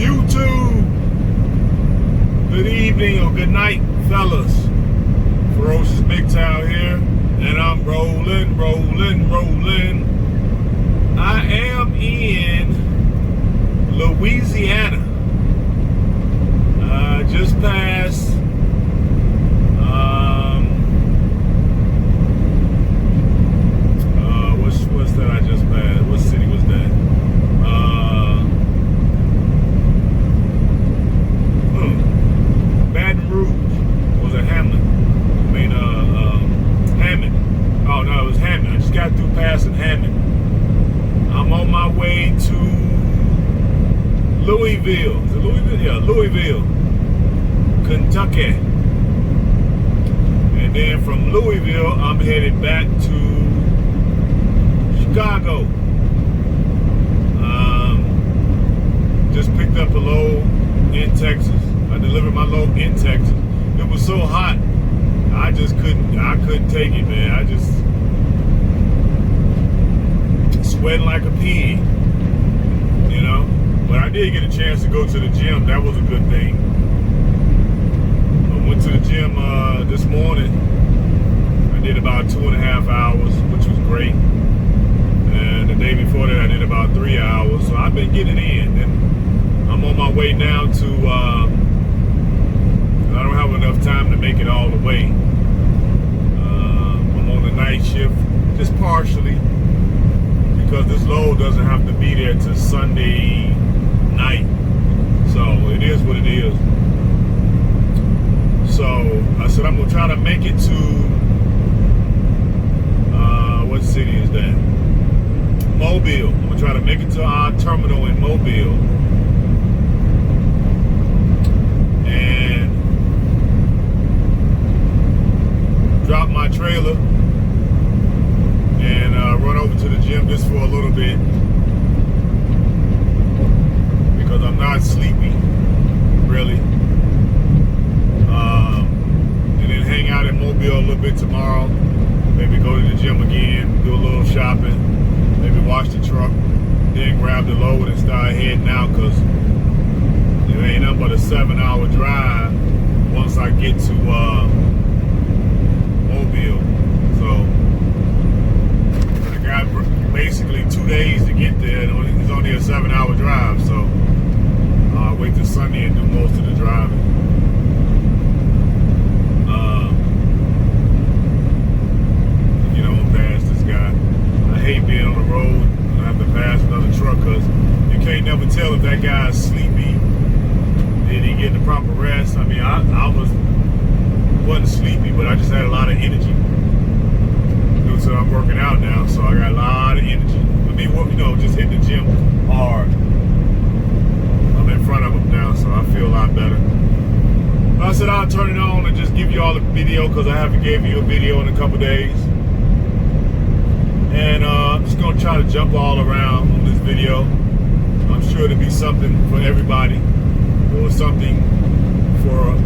YouTube. Good evening or good night, fellas. Ferocious Mgtow here, and I'm rolling. I am in Louisiana. Just past what's that I just passed? What city was that? Baton Rouge. Was it Hamlin? Hammond. Oh no, it was Hammond. I just got through passing Hammond. I'm on my way to Louisville. Is it Louisville? Yeah, Louisville, Kentucky. And then from Louisville, I'm headed back to Chicago. Just picked up a load in Texas. I delivered my load in Texas. It was so hot, I couldn't take it, man. I just sweating like a pig, you know. But I did get a chance to go to the gym. That was a good thing. I went to the gym this morning. I did about 2.5 hours, which was great. And the day before that, I did about 3 hours. So I've been getting in. And I'm on my way now to, I don't have enough time to make it all the way. I'm on the night shift, just partially, because this load doesn't have to be there till Sunday night. So it is what it is. So I said I'm gonna try to make it to, what city is that? Mobile. I'm gonna try to make it to our terminal in Mobile. And drop my trailer and run over to the gym just for a little bit, because I'm not sleepy, really. And then hang out in Mobile a little bit tomorrow. Maybe go to the gym again, do a little shopping, maybe wash the truck, then grab the load and start heading out, because it ain't nothing but a 7-hour drive once I get to Mobile. So I got basically 2 days to get there. It's only a 7-hour drive, so I'll wait till Sunday and do most of the driving. You know, pass this guy. I hate being on the road and I have to pass another truck, because you can't never tell if that guy's sleepy. Did he get the proper rest? I mean, I wasn't sleepy, but I just had a lot of energy. So I'm working out now, so I got a lot of energy. I mean, just hit the gym hard. I'm in front of them now, so I feel a lot better. I said I'll turn it on and just give you all the video, because I haven't gave you a video in a couple days. And I'm just gonna try to jump all around on this video. I'm sure it'll be something for everybody, or something for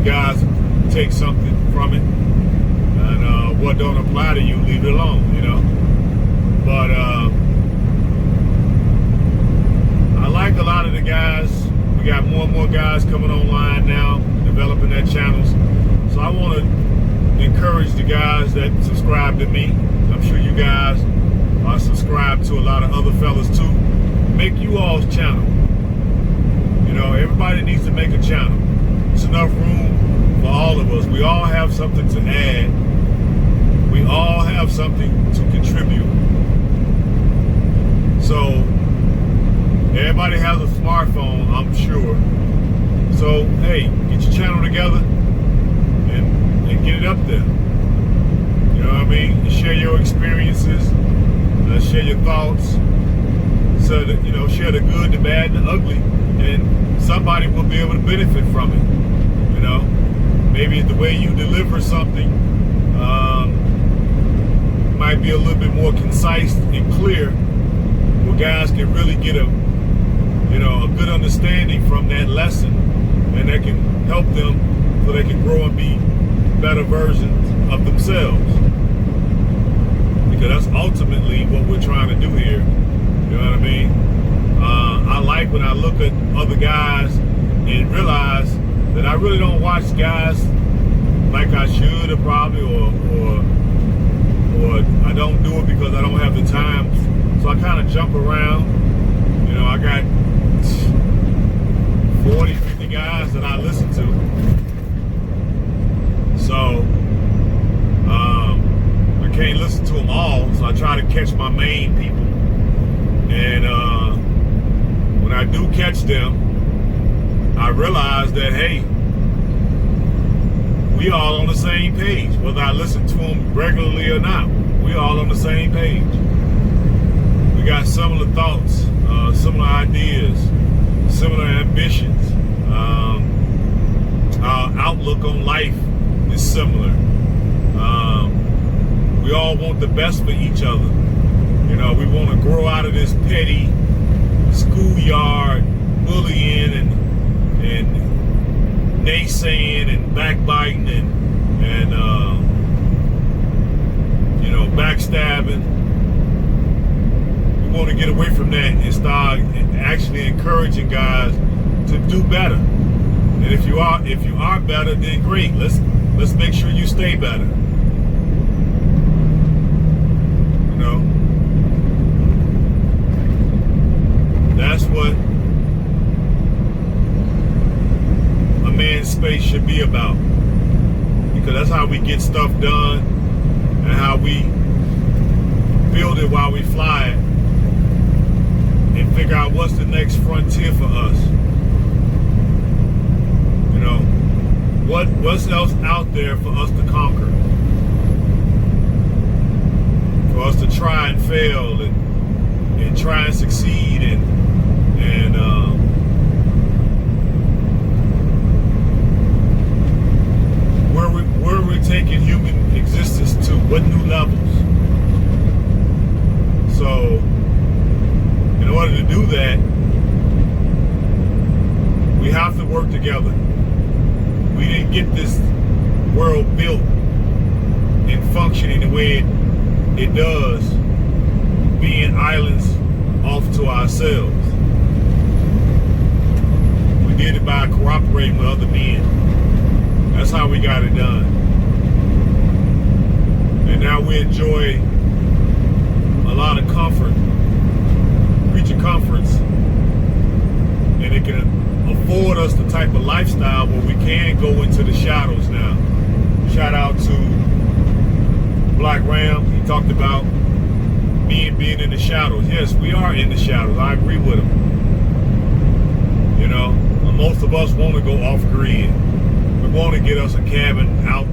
guys to take something from it. And what don't apply to you, leave it alone, you know. But I like a lot of the guys. We got more and more guys coming online now, developing their channels. So I want to encourage the guys that subscribe to me. I'm sure you guys are subscribed to a lot of other fellas too. Make you all's channel. You know, everybody needs to make a channel. It's enough room for all of us. We all have something to add. We all have something to contribute. So everybody has a smartphone, I'm sure. So hey, get your channel together and get it up there. You know what I mean? And share your experiences, share your thoughts, so that, you know, share the good, the bad, and the ugly, and somebody will be able to benefit from it. You know, maybe the way you deliver something might be a little bit more concise and clear, where guys can really get a good understanding from that lesson, and that can help them so they can grow and be better versions of themselves. Because that's ultimately what we're trying to do here. You know what I mean? I like when I look at other guys and realize that I really don't watch guys like I should have probably, or I don't do it because I don't have the time. So I kind of jump around. You know, I got 40, 50 guys that I listen to. So I can't listen to them all. So I try to catch my main people. And when I do catch them, I realize that, hey, we all on the same page. Whether I listen to them regularly or not, we all on the same page. We got similar thoughts, similar ideas, similar ambitions. Our outlook on life is similar. We all want the best for each other. You know, we want to grow out of this petty schoolyard bullying and naysaying and backbiting and you know, backstabbing. We want to get away from that and start actually encouraging guys to do better. And if you are better, then great. Let's make sure you stay better. You know, that's what a man's space should be about, because that's how we get stuff done and how we build it while we fly it and figure out what's the next frontier for us. You know, what's else out there for us to conquer, for us to try and fail and try and succeed and where we're taking human existence to, what new levels. So in order to do that, we have to work together. We didn't get this world built and functioning the way it does, being islands off to ourselves. We did it by cooperating with other men. That's how we got it done. And now we enjoy a lot of comfort, creature comforts, and it can afford us the type of lifestyle where we can go into the shadows now. Shout out to Black Ram. He talked about being in the shadows. Yes, we are in the shadows. I agree with him. You know, most of us want to go off grid. We want to get us a cabin out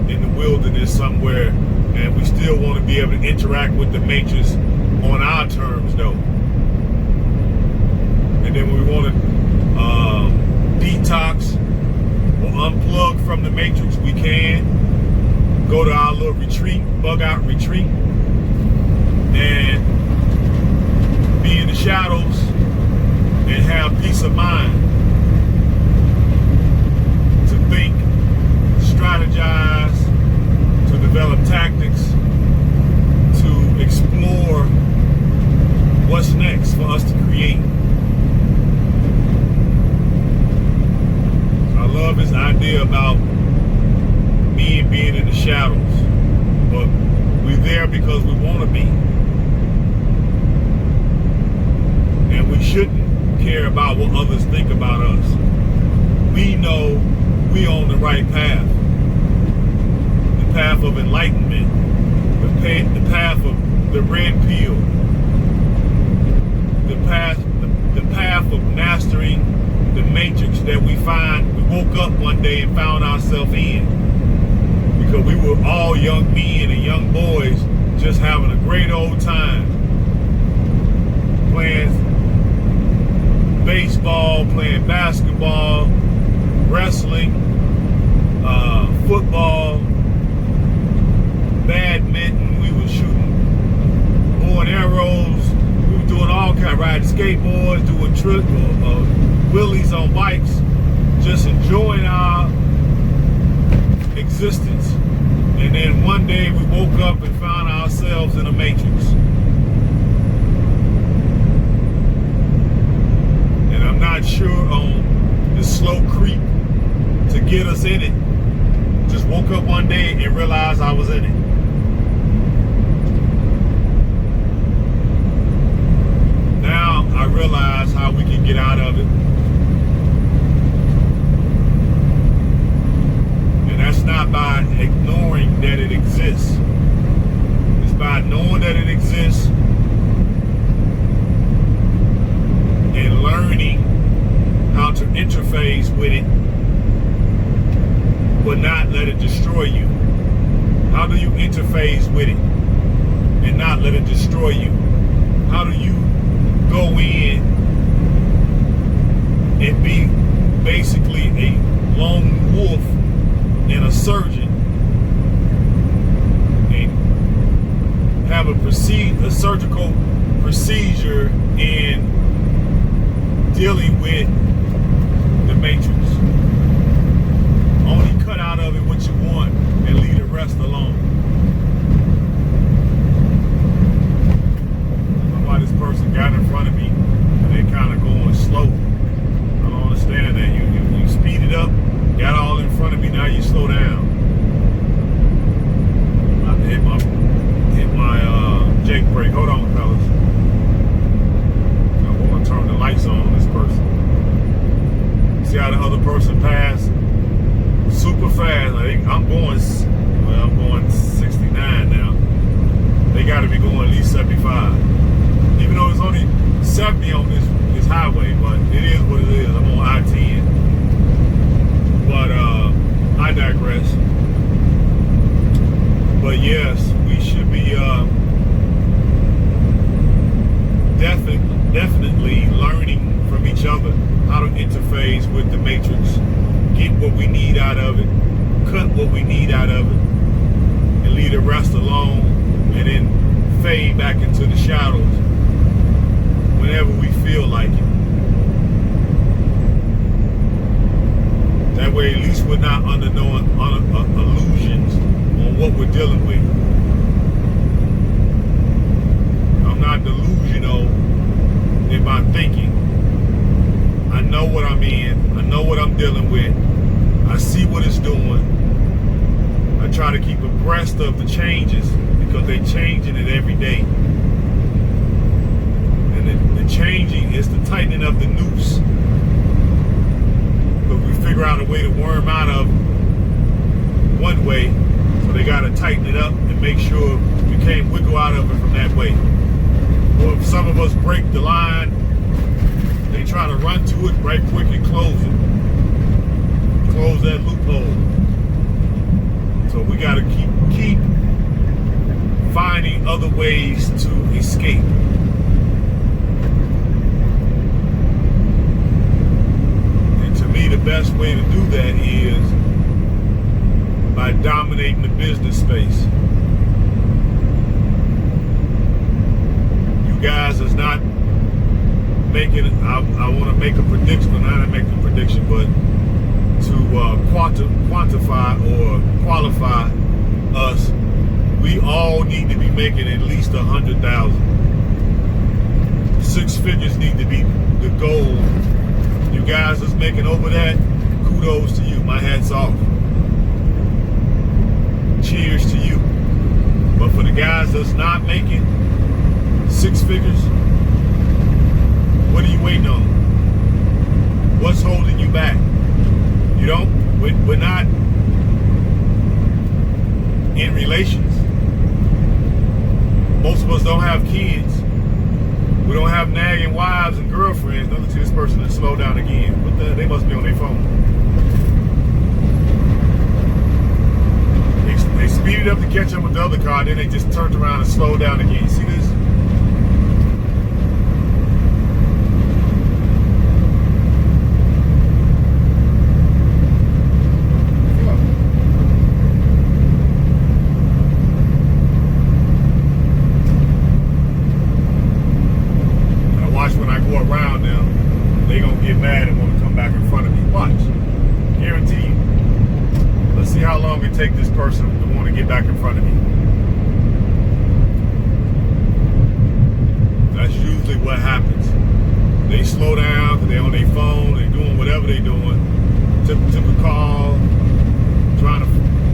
in the wilderness somewhere, and we still want to be able to interact with the matrix on our terms, though. And then we want to detox or unplug from the matrix. We can go to our little retreat, bug out retreat, and be in the shadows and have peace of mind to think, strategize, to develop tactics, to explore what's next for us to create. I love his idea about being in the shadows, but we're there because we want to be. And we shouldn't care about what others think about us. We know we on the right path. The path of enlightenment. The path of the red pill. The path of mastering the matrix that we woke up one day and found ourselves in. Because we were all young men and young boys just having a great old time. Playing baseball, playing basketball, wrestling, football, badminton. We were shooting bow and arrows. We were doing all kinds, riding skateboards, doing trips, wheelies on bikes, just enjoying our existence. And then one day we woke up and found ourselves in a matrix. not sure on the slow creep to get us in it. Just woke up one day and realized I was in it. Now I realize how we can get out of it. And that's not by ignoring that it exists. It's by knowing that it exists and learning how to interface with it, but not let it destroy you. How do you interface with it and not let it destroy you? How do you go in and be basically a lone wolf and a surgeon and have a surgical procedure in dealing with the matrix? Only cut out of it what you want and leave the rest alone. I don't know why this person got in front of me and they kind of going slow. I don't understand that. You speed it up, got all in front of me, now you slow down. I'm about to hit my Jake brake. Hold on, fellas. I want to turn the lights on this person. See how the other person passed? Super fast. I'm going 69 now. They got to be going at least 75. Even though it's only 70 on this highway, but it is what it is. I'm on I-10. But I digress. But yes, we should be definitely learning from each other how to interface with the matrix, get what we need out of it, cut what we need out of it, and leave the rest alone, and then fade back into the shadows whenever we feel like it. That way, at least we're not under no illusions on what we're dealing with. I'm not delusional in my thinking. I know what I'm in. I know what I'm dealing with. I see what it's doing. I try to keep abreast of the changes because they're changing it every day. And the changing is the tightening of the noose. But we figure out a way to worm out of one way, so they got to tighten it up and make sure we can't wiggle out of it from that way. Or if some of us break the line, they try to run to it right quick and close it. Close that loophole. So we got to keep finding other ways to escape. And to me, the best way to do that is by dominating the business space. You guys is not making, I want to make a prediction, not make a prediction, but to quantify or qualify us, we all need to be making at least 100,000. 6 figures need to be the goal. You guys is making over that, kudos to you. My hat's off. Cheers to you. But for the guys that's not making 6 figures, what are you waiting on? What's holding you back? You don't, we're not in relations. Most of us don't have kids. We don't have nagging wives and girlfriends. Don't see this person to slow down again. But they must be on their phone. They speeded up to catch up with the other car, then they just turned around and slowed down again. See this? When I go around them, they gonna get mad and want to come back in front of me. Watch, guarantee you. Let's see how long it take this person to want to get back in front of me. That's usually what happens. they slow down because they're on their phone, they're doing whatever they're doing. Took a call, trying to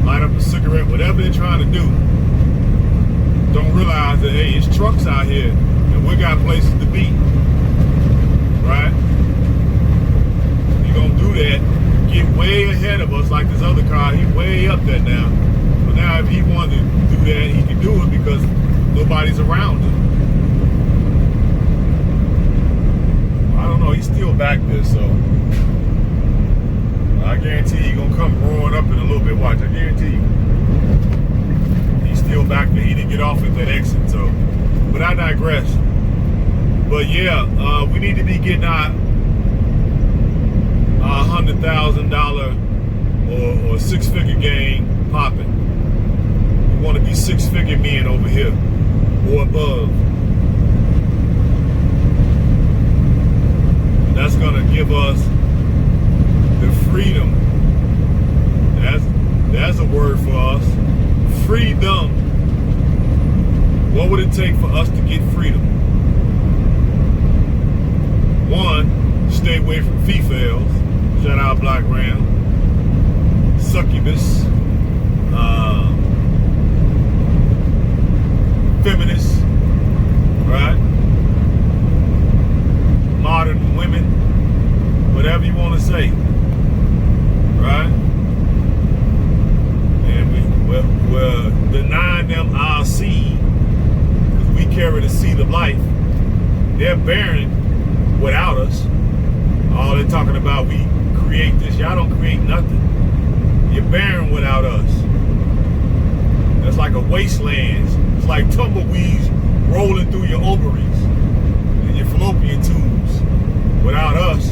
light up a cigarette, whatever they're trying to do. Don't realize that, hey, it's trucks out here and we got places to be, right? You're gonna do that, get way ahead of us like this other car, he's way up there now. So now if he wanted to do that, he can do it because nobody's around him. I don't know, he's still back there, so I guarantee he's gonna come roaring up in a little bit. Watch, I guarantee you. He's still back there. He didn't get off at that exit, so. But I digress. But yeah, we need to be getting our $100,000 or six-figure game popping. We want to be six-figure men over here or above. And that's gonna give us the freedom. That's a word for us. Freedom. What would it take for us to get freedom? One, stay away from females. Shout out Black Ram. Succubus. Feminists. Right? Modern women. Whatever you want to say. Right? And we're denying them our seed because we carry the seed of life. They're bearing without us. All they're talking about, we create this. Y'all don't create nothing. You're bearing without us. It's like a wasteland. It's like tumbleweeds rolling through your ovaries and your fallopian tubes without us.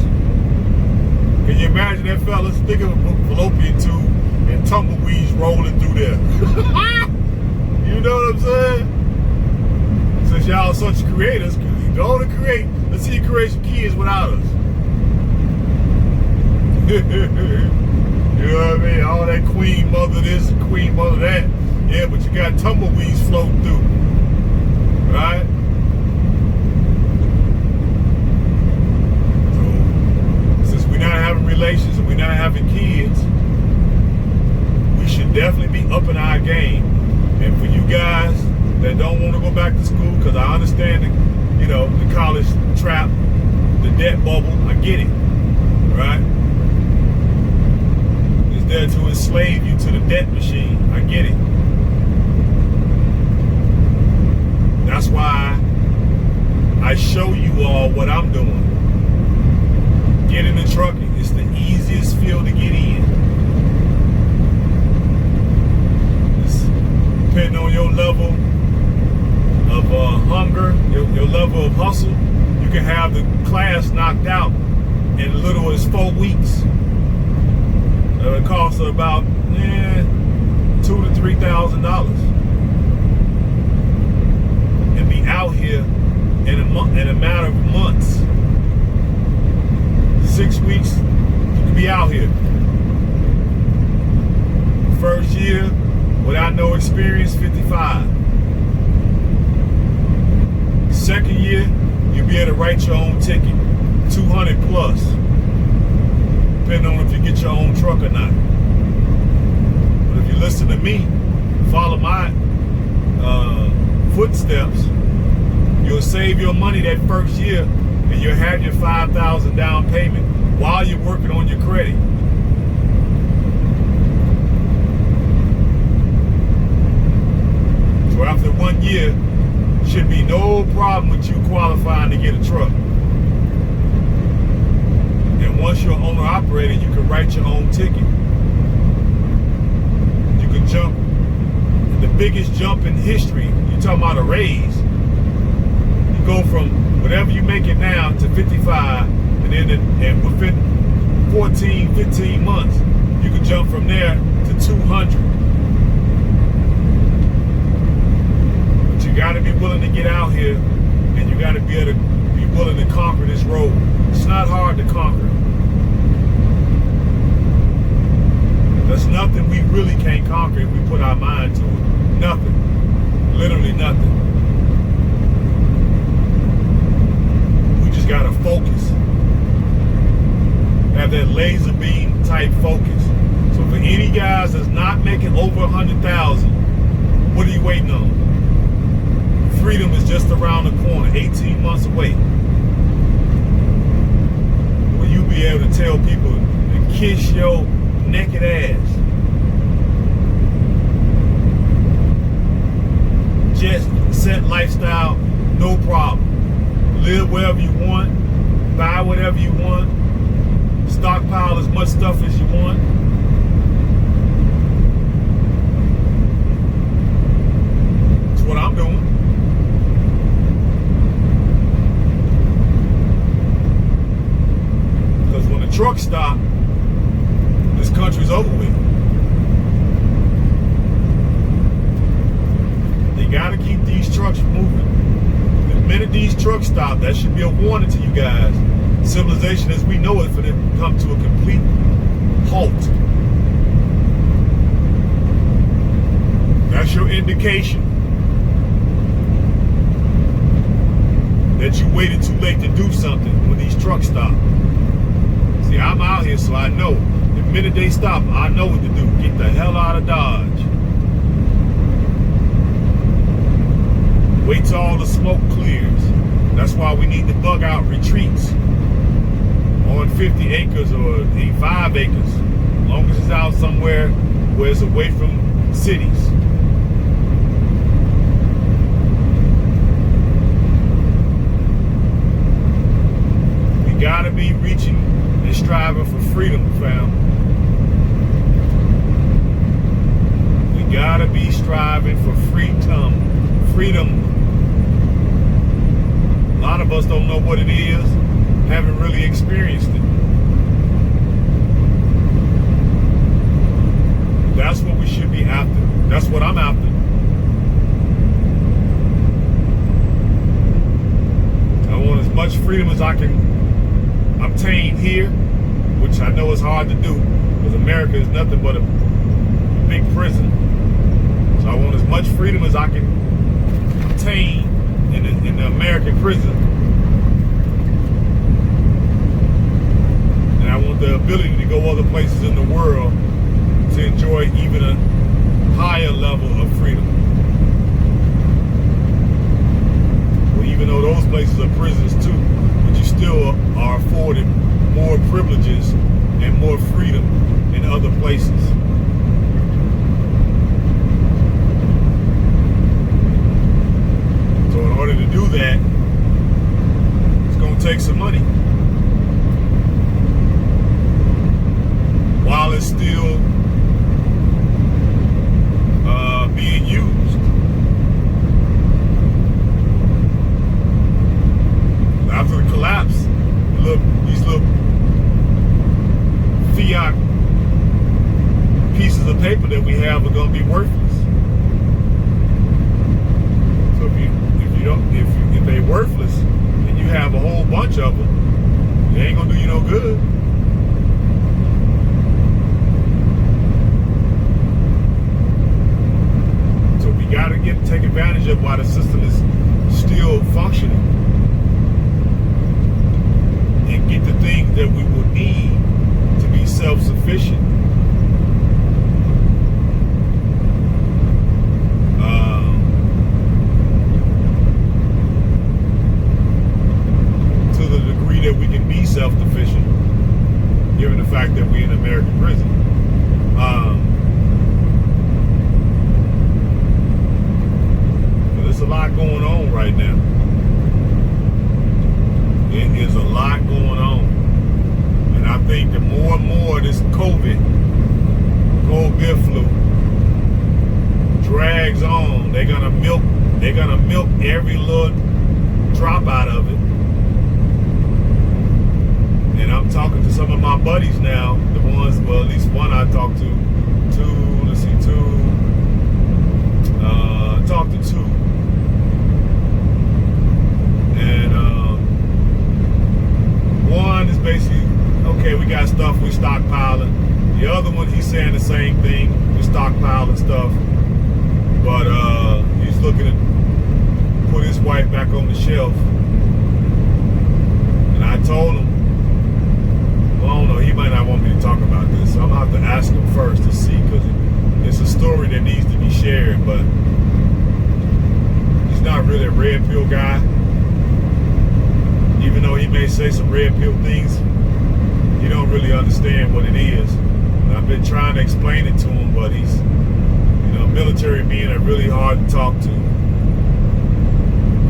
Can you imagine that fellas? Think of a fallopian tube and tumbleweeds rolling through there. You know what I'm saying? Since y'all such creators, go to create. Let's see you create some kids without us. You know what I mean? All that queen mother this and queen mother that. Yeah, but you got tumbleweeds floating through. Right? Not having relations and we're not having kids, we should definitely be upping our game. And for you guys that don't want to go back to school, because I understand the college trap, the debt bubble, I get it, right? It's there to enslave you to the debt machine. I get it. That's why I show you all what I'm doing. Get in the trucking. It's the easiest field to get in. It's depending on your level of hunger, your level of hustle, you can have the class knocked out in little as 4 weeks. It costs about $2,000 to $3,000, and be out here in a matter of months. 6 weeks, you can be out here. First year, without no experience, 55. Second year, you'll be able to write your own ticket, 200 plus, depending on if you get your own truck or not. But if you listen to me, follow my footsteps, you'll save your money that first year, and you'll have your $5,000 down payment while you're working on your credit. So after 1 year, should be no problem with you qualifying to get a truck. And once you're owner operator, you can write your own ticket. You can jump. The biggest jump in history, you're talking about a raise. You go from whatever you make it now to 55, and then and within 14, 15 months, you can jump from there to 200. But you got to be willing to get out here, and you got to be able to be willing to conquer this road. It's not hard to conquer. There's nothing we really can't conquer if we put our mind to it. Nothing. Literally nothing. We just gotta focus. you waiting on? Freedom is just around the corner, 18 months away. Will you be able to tell people to kiss your naked ass? Just set lifestyle, no problem. Live wherever you want, buy whatever you want, stockpile as much stuff as you want. That's what I'm doing. Because when the trucks stop, this country's over with. You gotta keep these trucks moving. The minute these trucks stop, that should be a warning to you guys. Civilization as we know it for them to come to a complete halt. That's your indication that you waited too late to do something when these trucks stop. See, I'm out here, so I know. The minute they stop, I know what to do. Get the hell out of Dodge. Wait till all the smoke clears. That's why we need to bug out retreats on 50 acres or 5 acres. As long as it's out somewhere where it's away from cities. We gotta be reaching and striving for freedom, fam. We gotta be striving for freedom. Freedom. A lot of us don't know what it is, haven't really experienced it. That's what we should be after. That's what I'm after. I want as much freedom as I can obtain here, which I know is hard to do, because America is nothing but a big prison. So I want as much freedom as I can obtain in the American prison. And I want the ability to go other places in the world to enjoy even a higher level of freedom. Well, even though those places are prisons too, but you still are afforded more privileges and more freedom in other places. So in order to do that, it's going to take some money. While it's still being used. After the collapse, these little fiat pieces of paper that we have are going to be worthless. So if they're worthless and you have a whole bunch of them, they ain't gonna do you no good. So we gotta take advantage of while the system is still functioning and get the things that we will need to be self-sufficient. That we can be self-sufficient, given the fact that we're in American prison. But there's a lot going on right now. It is a lot going on, and I think the more and more this COVID flu drags on, they're gonna milk every little drop out of it. And I'm talking to some of my buddies now, the ones, well, at least one I talked to, talked to two. And one is basically, okay, we got stuff, we stockpiling. The other one, he's saying the same thing, we stockpiling stuff. But he's looking to put his wife back on the shelf. And I told him, well, I don't know, he might not want me to talk about this, so I'm gonna have to ask him first to see, because it's a story that needs to be shared. But red pill guy. Even though he may say some red pill things, he don't really understand what it is. And I've been trying to explain it to him, but he's, military men are really hard to talk to.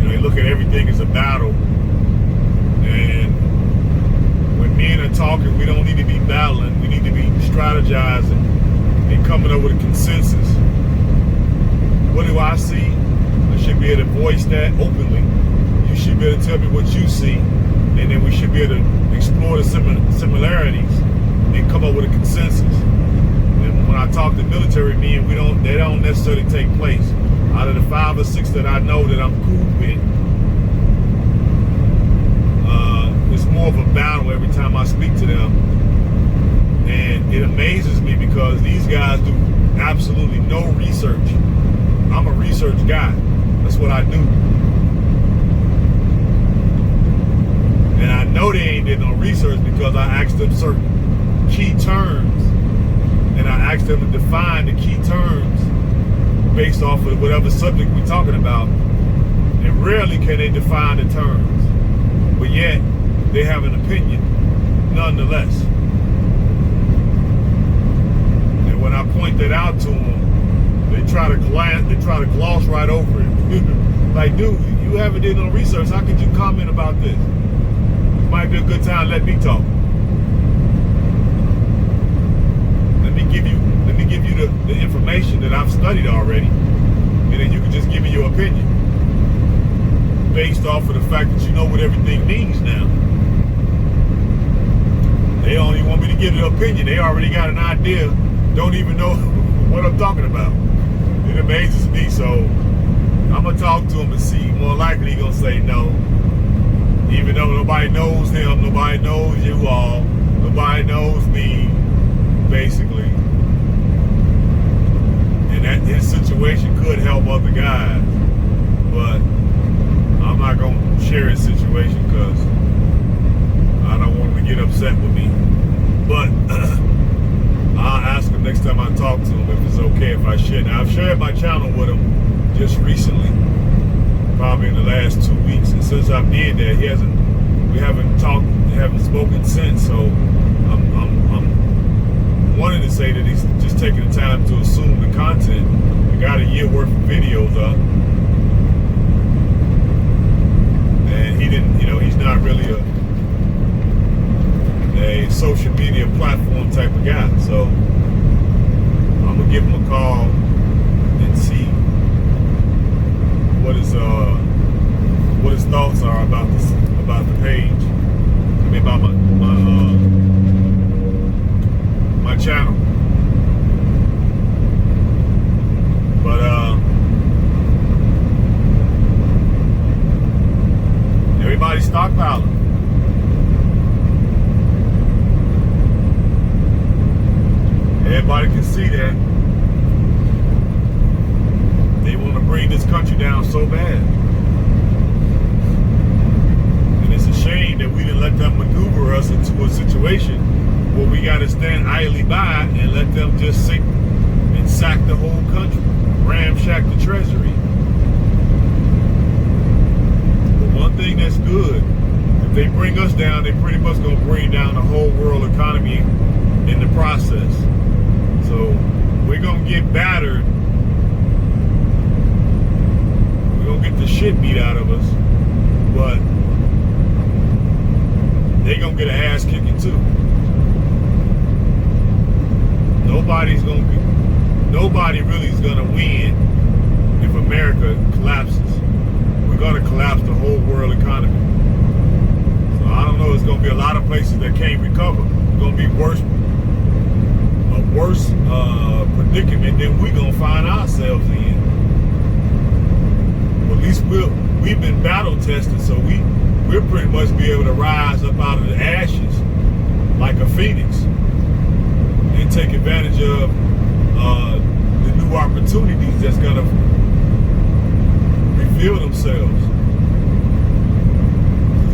They look at everything as a battle. And when men are talking, we don't need to be battling. We need to be strategizing and coming up with a consensus. What do I see? I should be able to voice that openly. You should be able to tell me what you see. And then we should be able to explore the similarities and come up with a consensus. And when I talk to military men, they don't necessarily take place. Out of the 5 or 6 that I know that I'm cool with, it's more of a battle every time I speak to them. And it amazes me because these guys do absolutely no research. I'm a research guy. That's what I do. And I know they ain't did no research because I asked them certain key terms. And I asked them to define the key terms based off of whatever subject we're talking about. And rarely can they define the terms. But yet, they have an opinion nonetheless. And when I point that out to them, they try to gloss right over it. Like, dude, you haven't did no research. How could you comment about this? It might be a good time. Let me talk. Let me give you the information that I've studied already, and then you can just give me your opinion based off of the fact that you know what everything means now. They don't even want me to give their opinion. They already got an idea. Don't even know what I'm talking about. It amazes me. So I'm gonna talk to him and see. More likely, he's gonna say no. Even though nobody knows him, nobody knows you all, nobody knows me, basically. And that his situation could help other guys, but I'm not gonna share his situation because I don't want him to get upset with me. But I'll ask him next time I talk to him if it's okay if I share. Now, I've shared my channel with him just recently, probably in the last 2 weeks. And since I did that, we haven't spoken since. So I'm wanting to say that he's just taking the time to assume the content. We got a year worth of videos up. And he didn't, he's not really a social media platform type of guy. So I'm gonna give him a call and see what his thoughts are about the page. I mean, about my channel. But everybody's stockpiling. Everybody can see that. They want to bring this country down so bad. And it's a shame that we didn't let them maneuver us into a situation where we got to stand idly by and let them just sink and sack the whole country, ramshack the treasury. But one thing that's good, if they bring us down, they pretty much going to bring down the whole world economy in the process. So we're going to get battered. We're going to get the shit beat out of us. But they're going to get an ass kicking too. Nobody really is going to win if America collapses. We're going to collapse the whole world economy. So I don't know, it's going to be a lot of places that can't recover. It's going to be a worse predicament than we're going to find ourselves in. Well, at least we've been battle tested, so we'll pretty much be able to rise up out of the ashes like a phoenix and take advantage of the new opportunities that's going to reveal themselves.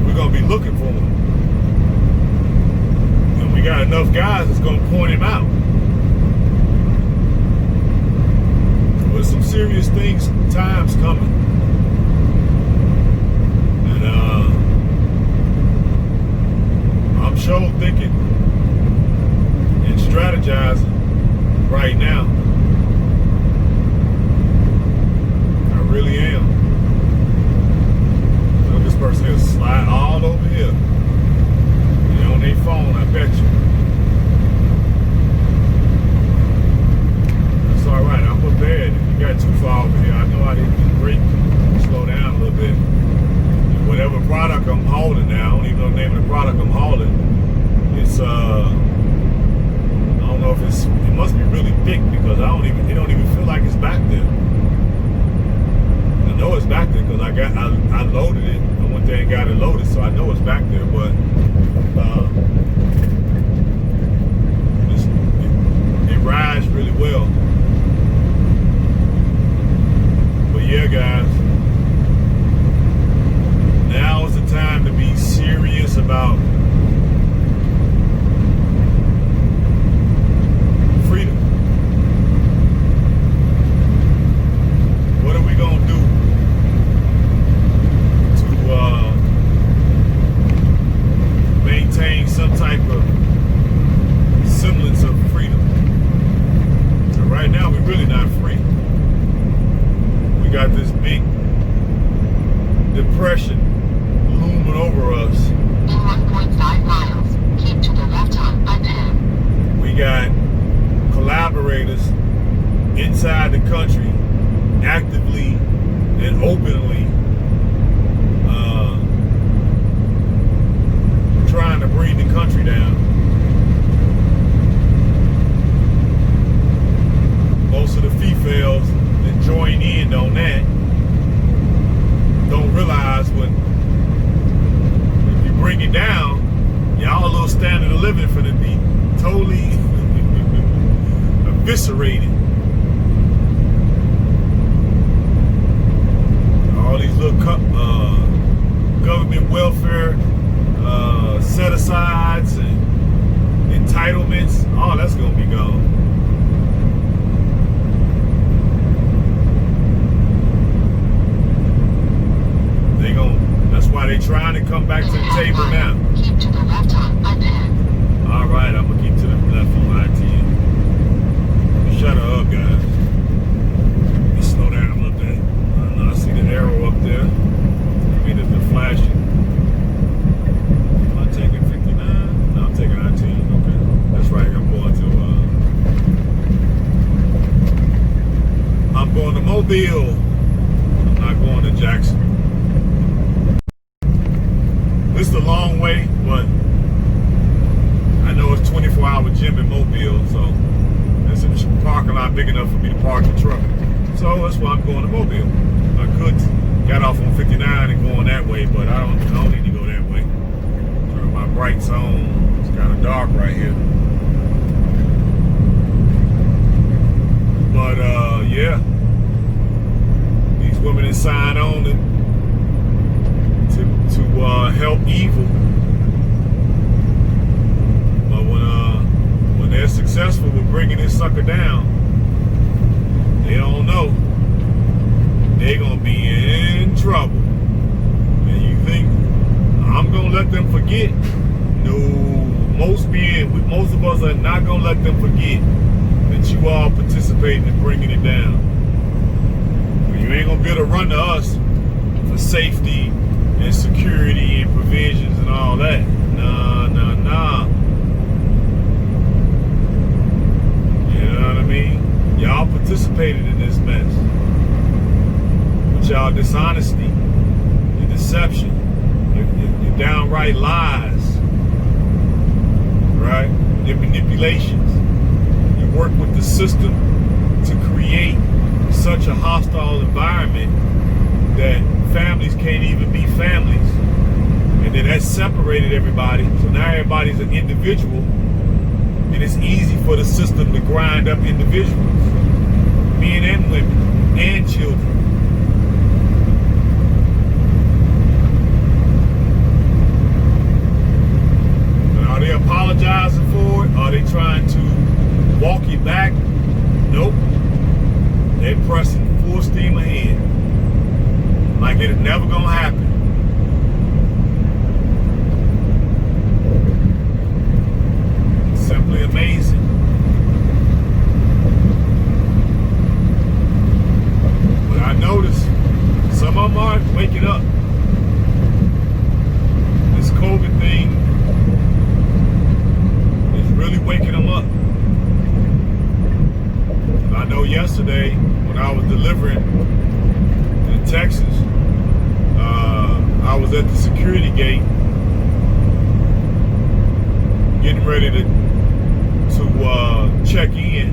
We're going to be looking for them. And we got enough guys that's going to point him out. But some serious times coming. even know the name of the product I'm hauling. It's I don't know if it must be really thick because it don't even feel like it's back there. I know it's back there because I loaded it. I went there and got it loaded, so I know it's back there. But it rides really well. But yeah, guys, now is the time to be serious about freedom. What are we gonna do to maintain some type of semblance of freedom? So right now, we're really not free. We got this big depression looming over us. In 1.5 miles, keep to the left on I-10. We got collaborators inside the country actively and openly trying to bring the country down. Most of the females that join in on that don't realize if you bring it down, y'all little standard of living finna be totally eviscerated. All these little government welfare set-asides and entitlements, all that's gonna be gone. That's why they trying to come back to the table now. Keep to the left on I-10. All right, I'm gonna keep to the left on I-10. Shut her up, guys. Let me slow down a little bit. I see the arrow up there. I mean, the flashing. Am I taking 59? No, I'm taking I-10. Okay, that's right. I'm going to Mobile. I'm not going to Jackson. This is a long way, but I know it's 24-hour gym in Mobile, so there's a parking lot big enough for me to park the truck. So that's why I'm going to Mobile. I could get off on 59 and going that way, but I don't need to go that way. Turn my brights on. It's kind of dark right here. But yeah, these women that sign on to help evil, but when they're successful with bringing this sucker down, they don't know they're gonna be in trouble. And you think I'm gonna let them forget? No, most of us are not gonna let them forget that you all participating in bringing it down. But you ain't gonna be able to run to us for safety and security and provisions and all that. Nah. You know what I mean? Y'all participated in this mess. With y'all dishonesty, your deception, your downright lies, right? Your manipulations. You work with the system to create such a hostile environment that families can't even be families. And then that separated everybody. So now everybody's an individual. And it's easy for the system to grind up individuals. Men and women and children. And are they apologizing for it? Are they trying to walk it back? Nope. They're pressing full steam ahead. Like it's never gonna happen. Simply amazing. But I noticed some of them are waking up. This COVID thing is really waking them up. I know yesterday when I was delivering in Texas, I was at the security gate getting ready to check in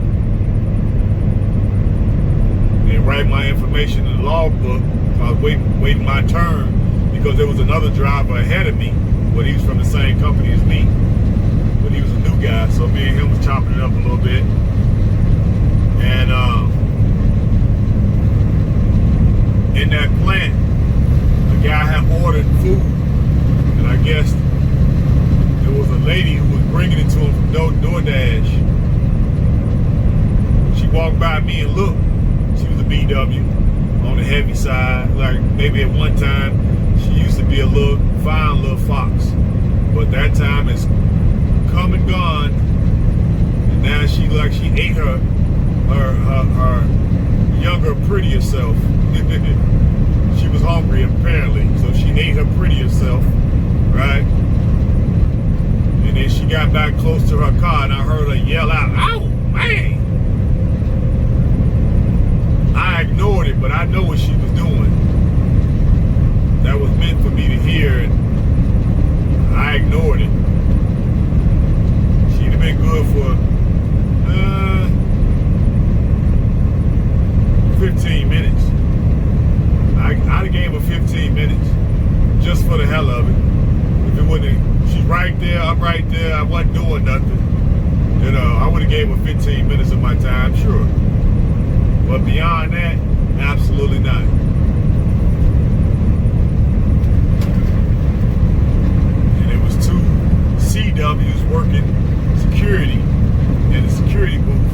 and write my information in the logbook. I was waiting my turn because there was another driver ahead of me, but he was from the same company as me, but he was a new guy, so me and him was chopping it up a little bit. And in that plant, a guy had ordered food, and I guess there was a lady who was bringing it to him from DoorDash. She walked by me and looked. She was a BW on the heavy side. Like maybe at one time she used to be a fine little fox, but that time it's come and gone. And now she ate her younger, prettier self. She was hungry apparently, so she ate her prettier self, right? And then she got back close to her car, and I heard her yell out, "Ow, man!" I ignored it, but I know what she was doing. That was meant for me to hear, and I ignored it. She'd have been good for 15 minutes. I'd have gave her 15 minutes just for the hell of it. If it wouldn't, she's right there, I'm right there, I wasn't doing nothing. You know, I would have gave her 15 minutes of my time, sure. But beyond that, absolutely not. And it was two CWs working security in the security booth.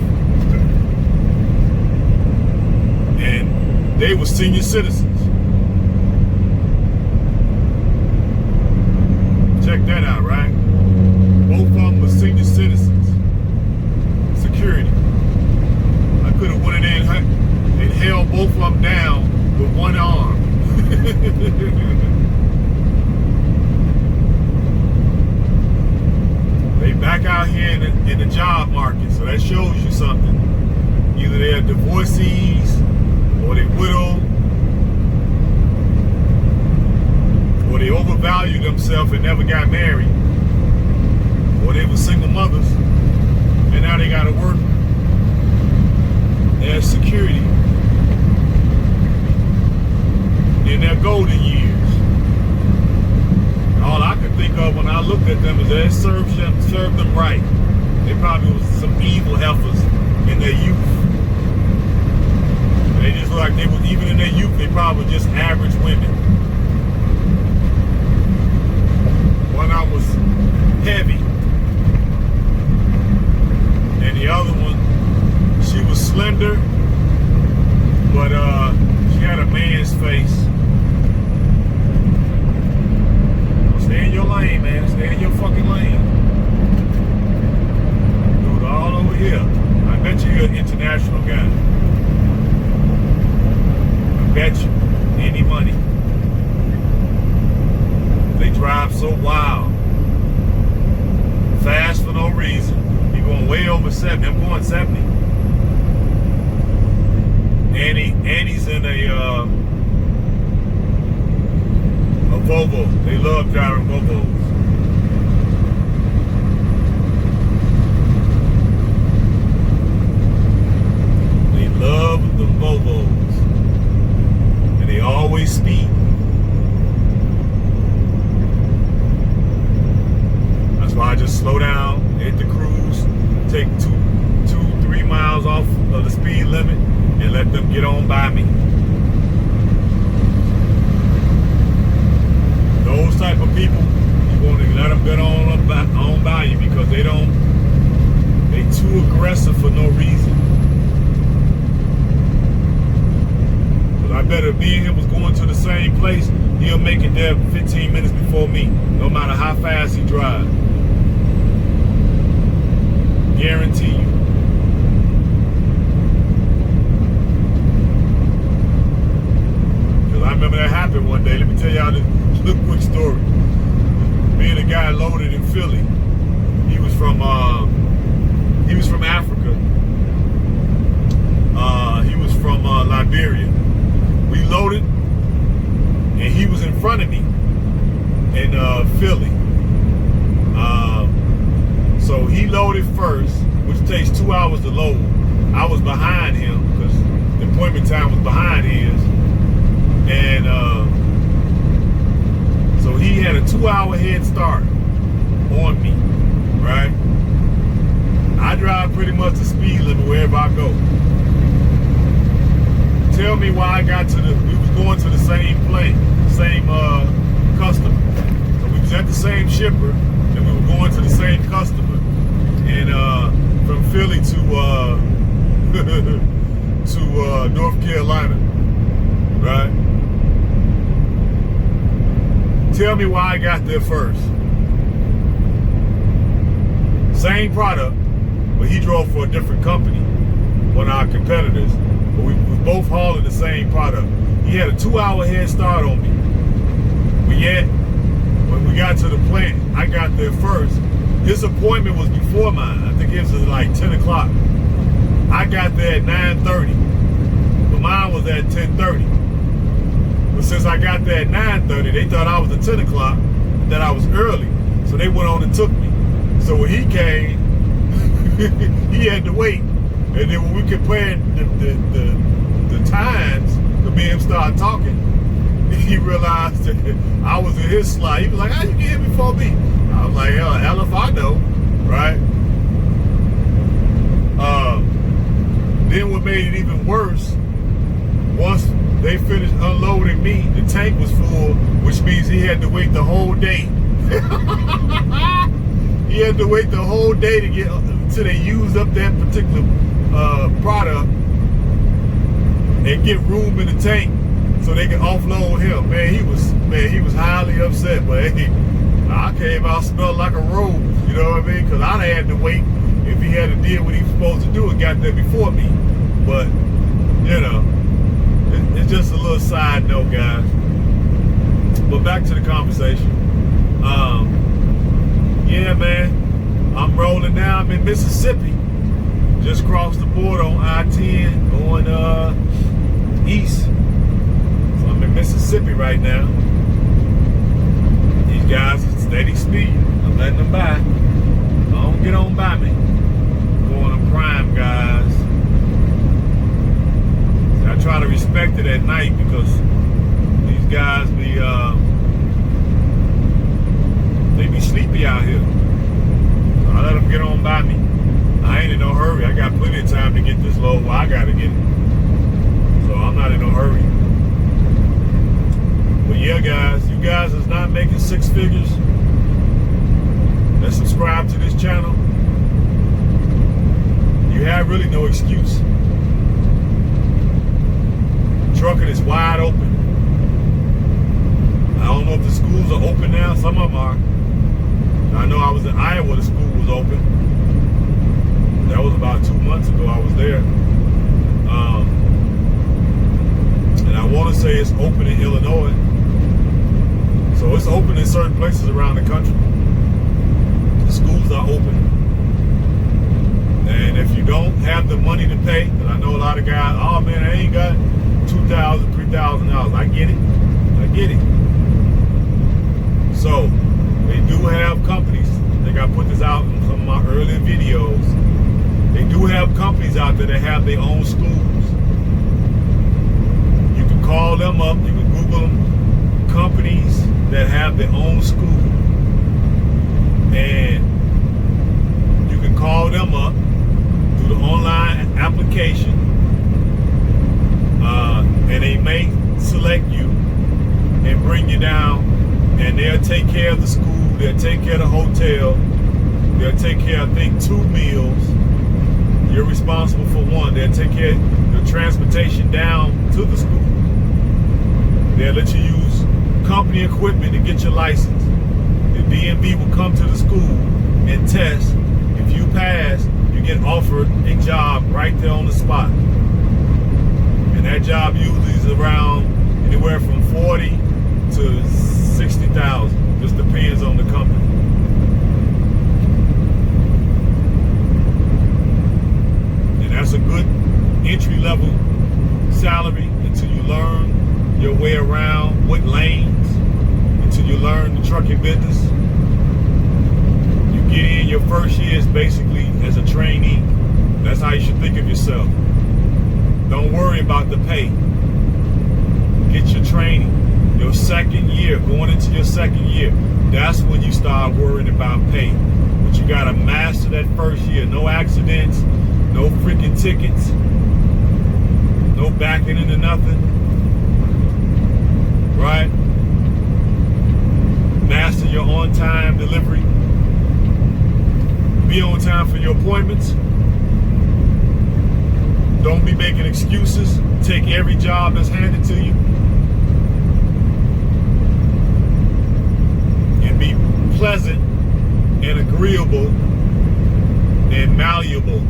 And they were senior citizens. Check that out, right? Both of them were senior citizens. Security. I could have went in there and held both of them down with one arm. They back out here in the job market, so that shows you something. Either they're divorcees, or they widowed, or they overvalued themselves and never got married, or they were single mothers, and now they got to work as security in their golden years. All I could think of when I looked at them is that it served them right. They probably was some evil heifers in their youth. They just look like they was, even in their youth, they probably were just average women. One of them was heavy, and the other one, she was slender, but she had a man's face. Stay in your lane, man. Stay in your fucking lane. Dude, all over here. I bet you're an international guy. I bet you. Any money. They drive so wild. Fast for no reason. You're going way over 70. I'm going 70. Annie's in a Volvo. They love driving Volvos. They love the Volvos. And they always speed. That's why I just slow down, hit the cruise, take 2-3 miles off of the speed limit, and let them get on by me. Those type of people, you want to let them get on by you because they too aggressive for no reason. But I bet if me and him was going to the same place, he'll make it there 15 minutes before me, no matter how fast he drives. Guarantee you. Because I remember that happened one day. Let me tell y'all this little quick story. Me and a guy loaded in Philly. He was from Africa. He was from Liberia. We loaded, and he was in front of me in Philly. So he loaded first, which takes 2 hours to load. I was behind him because the appointment time was behind his. And so he had a 2-hour head start on me, right? I drive pretty much the speed limit wherever I go. Tell me why I got to we was going to the same place, same customer. So we was at the same shipper, and we were going to the same customer. And from Philly to North Carolina, right? Tell me why I got there first. Same product, but he drove for a different company, one of our competitors. But we was both hauling the same product. He had a 2-hour head start on me. But yet, when we got to the plant, I got there first. His appointment was before mine. I think it was like 10 o'clock. I got there at 9:30. But mine was at 10:30. But since I got there at 9:30, they thought I was at 10 o'clock, that I was early. So they went on and took me. So when he came, he had to wait. And then when we compared the times, to me and him started talking, he realized that I was in his slot. He was like, how you get here before me? I was like, hell if I know, right? Then what made it even worse, once they finished unloading me, the tank was full, which means he had to wait the whole day. He had to wait the whole day to get until they used up that particular product and get room in the tank so they could offload him. Man, he was highly upset. But hey, I came out smelling like a rose. You know what I mean? Because I'd had to wait if he had to do what he was supposed to do and got there before me. But you know, it's just a little side note, guys. But back to the conversation. Yeah, man, I'm rolling now. I'm in Mississippi. Just crossed the border on I-10 going east. So I'm in Mississippi right now. These guys are steady speed. I'm letting them by. Don't get on by me. Going on prime, guys. I try to respect it at night because these guys be they be sleepy out here. So I let them get on by me. I ain't in no hurry. I got plenty of time to get this load where I gotta get it. So I'm not in no hurry. But yeah, guys, you guys is not making 6 figures, that subscribe to this channel, you have really no excuse. Trucking is wide open. I don't know if the schools are open now. Some of them are. I know I was in Iowa, the school was open. That was about 2 months ago I was there. And I want to say it's open in Illinois. So it's open in certain places around the country. The schools are open. And if you don't have the money to pay, because I know a lot of guys, oh man, I ain't got $2,000, $3,000. I get it. I get it. So they do have companies. I think I put this out in some of my earlier videos. They do have companies out there that have their own schools. You can call them up. You can Google them. Companies that have their own school. And you can call them up through the online application. And they may select you and bring you down. And they'll take care of the school. They'll take care of the hotel. They'll take care of, I think, 2 meals. You're responsible for 1. They'll take care of the transportation down to the school. They'll let you use company equipment to get your license. The DMV will come to the school and test. If you pass, you get offered a job right there on the spot. And that job usually is around anywhere from 40 to 60,000. Just depends on the company. That's a good entry-level salary until you learn your way around what lanes, until you learn the trucking business. You get in, your first year is basically as a trainee. That's how you should think of yourself. Don't worry about the pay. Get your training. Your second year, going into your second year, that's when you start worrying about pay. But you gotta master that first year. No accidents, no freaking tickets, no backing into nothing. Right? Master your on-time delivery. Be on time for your appointments. Don't be making excuses. Take every job that's handed to you. And be pleasant and agreeable and malleable.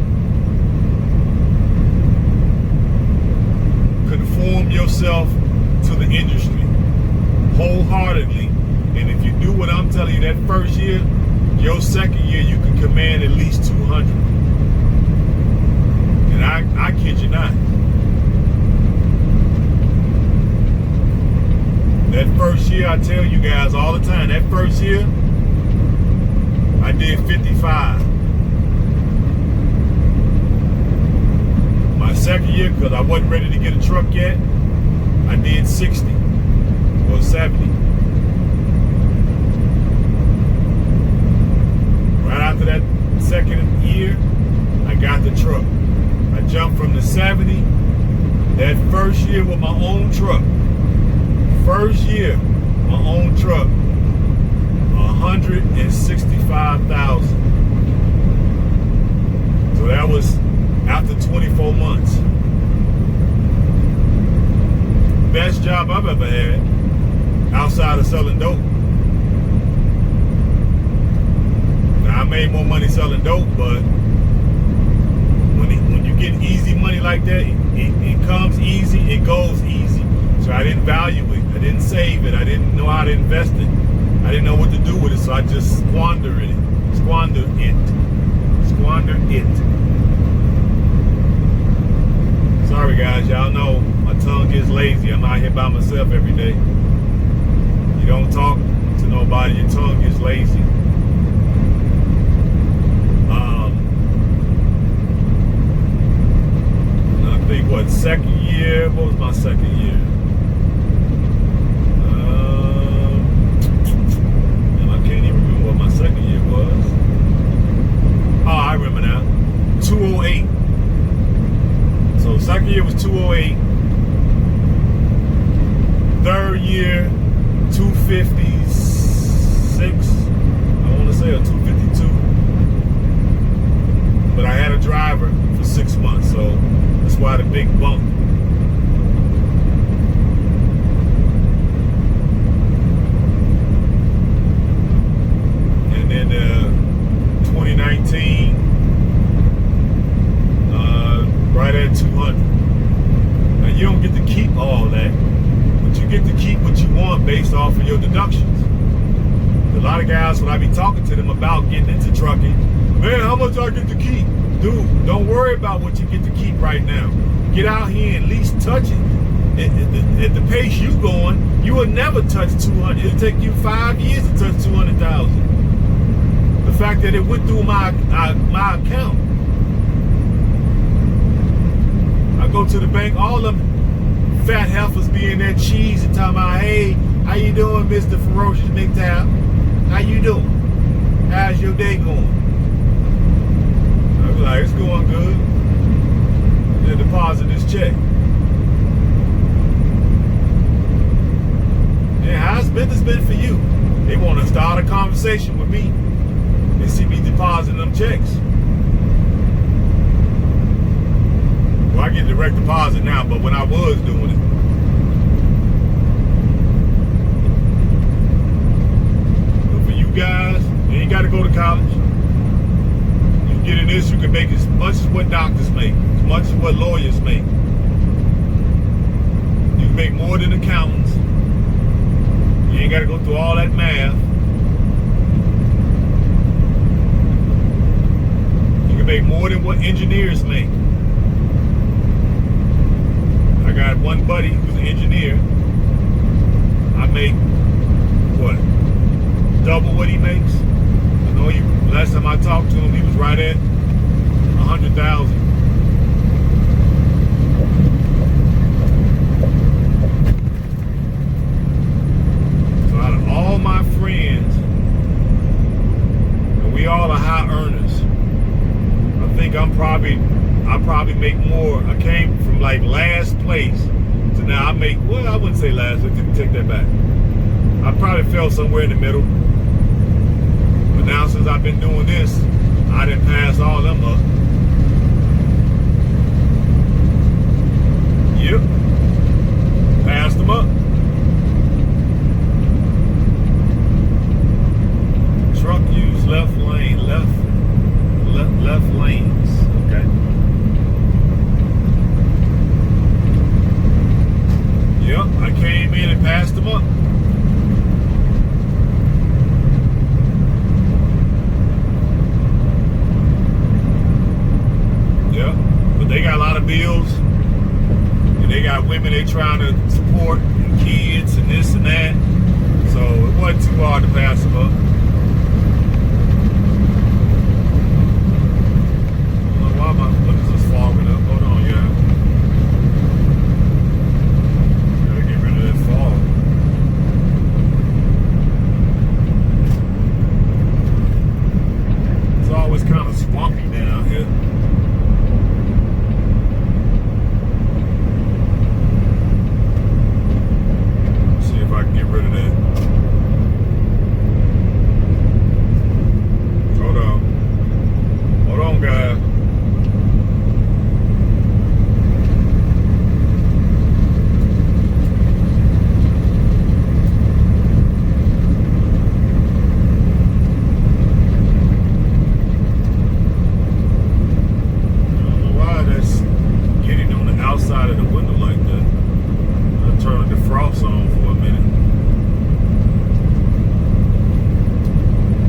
Conform yourself to the industry wholeheartedly. And if you do what I'm telling you that first year, your second year you can command at least 200. And I kid you not. That first year, I tell you guys all the time, that first year, I did 55. My second year, because I wasn't ready to get a truck yet, I did 60 or 70. Right after that second year, I got the truck. I jumped from the 70, that first year with my own truck. First year, my own truck, 165,000. So that was after 24 months. Best job I've ever had outside of selling dope. Now, I made more money selling dope, but when you get easy money like that, it comes easy, it goes easy. So I didn't value it. I didn't save it. I didn't know how to invest it. I didn't know what to do with it, so I just squandered it. Squander it. Sorry guys, y'all know my tongue gets lazy. I'm out here by myself every day. You don't talk to nobody, your tongue gets lazy. I think second year, what was my second year? I can't even remember what my second year was. Oh, I remember now. 208. So second year was 208. Third year, 256. I want to say a 252. But I had a driver for 6 months, so that's why the big bump. And then 2019, right at 200. Now you don't get to keep all that, but you get to keep what you want based off of your deductions. A lot of guys, when I be talking to them about getting into trucking, man, how much I get to keep? Dude, don't worry about what you get to keep right now. Get out here and at least touch it. At the pace you going, you will never touch 200. It'll take you 5 years to touch 200,000. The fact that it went through my account. I go to the bank, all them fat heifers be in there cheese and talking about, hey, how you doing, Mr. Ferocious Mgtow? How you doing? How's your day going? I be like, it's going good. They deposit this check. Yeah, how's business been for you? They want to start a conversation with me. They see me depositing them checks. Well, I get direct deposit now, but when I was doing it. But for you guys, you ain't got to go to college. You get in this, you can make as much as what doctors make, as much as what lawyers make. You can make more than accountants. You ain't got to go through all that math. You can make more than what engineers make. I got one buddy who's an engineer. I make, what, double what he makes? know, last time I talked to him, he was right at 100,000. So out of all my friends, and we all are high earners, I think I probably make more. I came from like last place to now I make, well, I wouldn't say last, let's take that back. I probably fell somewhere in the middle. But now since I've been doing this, I didn't pass all them up. Yep. Passed them up. Truck use left lane, left lanes. Okay. Yep, I came in and passed them up. Yep, but they got a lot of bills, and they got women they trying to support, and kids, and this and that. So it wasn't too hard to pass them up. Why am I, what is this fogging up? Hold on, yeah. Gotta get rid of that fog. It's always kind of swampy down here. See if I can get rid of that. Hold on. Hold on, guys. Outside of the window like that. I turned the frost on for a minute.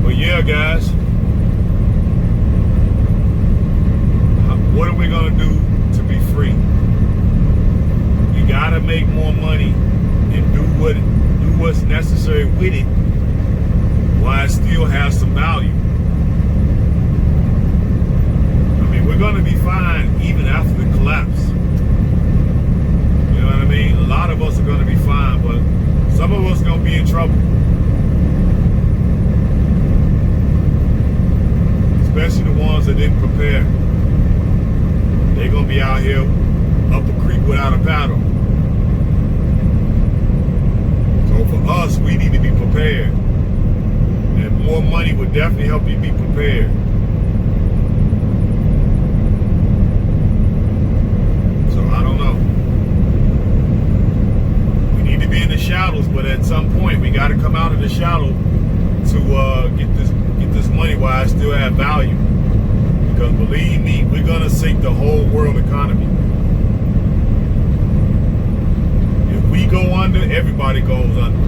But yeah, guys, what are we gonna do to be free? You gotta make more money and do what's necessary with it while it still has some value. I mean, we're gonna be fine even after the collapse. You know what I mean? A lot of us are going to be fine, but some of us are going to be in trouble. Especially the ones that didn't prepare. They're going to be out here up a creek without a paddle. So for us, we need to be prepared. And more money would definitely help you be prepared. So I don't know. Be in the shadows, but at some point we got to come out of the shadow to get this money while I still have value. Because believe me, we're gonna sink the whole world economy. If we go under, everybody goes under.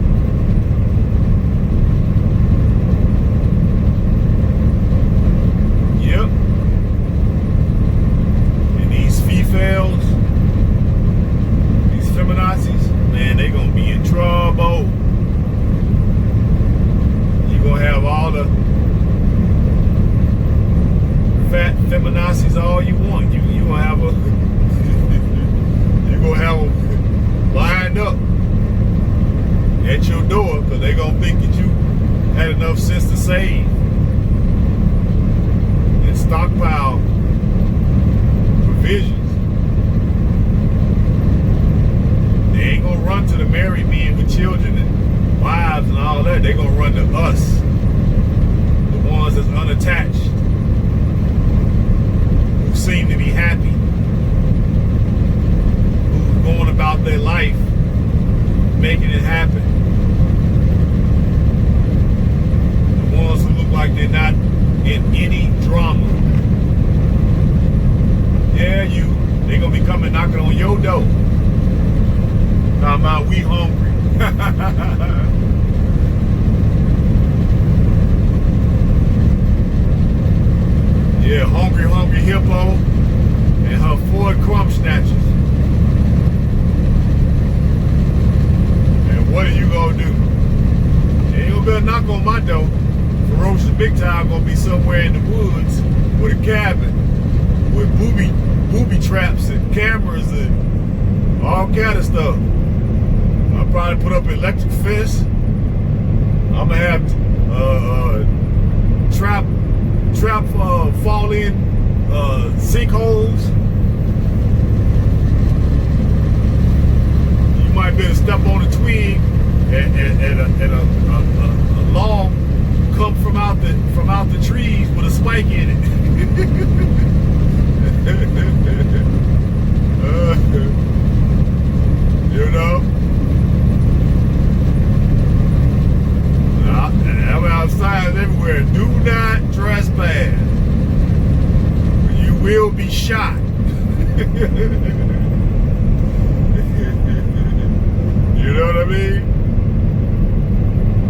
Yep. And these females, these feminazis, man, they gonna be in trouble. You gonna have all the fat feminazis all you want. You gonna have you gonna have them lined up at your door because they gonna think that you had enough sense to save and stockpile provisions. They ain't gonna run to the married men with children and wives and all that. They gonna run to us, the ones that's unattached, who seem to be happy, who's going about their life, making it happen. The ones who look like they're not in any drama. Yeah, they gonna be coming knocking on your door. Talking about we hungry. Yeah, hungry hippo and her Ford crumb snatchers. And what are you gonna do? You ain't gonna better knock on my door. Ferocious Mgtow gonna be somewhere in the woods with a cabin with booby traps and cameras and all kind of stuff. I'll probably put up an electric fence. I'm gonna have trap fall in sinkholes. You might be able to step on a twig and a log come from out the trees with a spike in it. You know? I'm outside everywhere. Do not trespass. You will be shot. You know what I mean?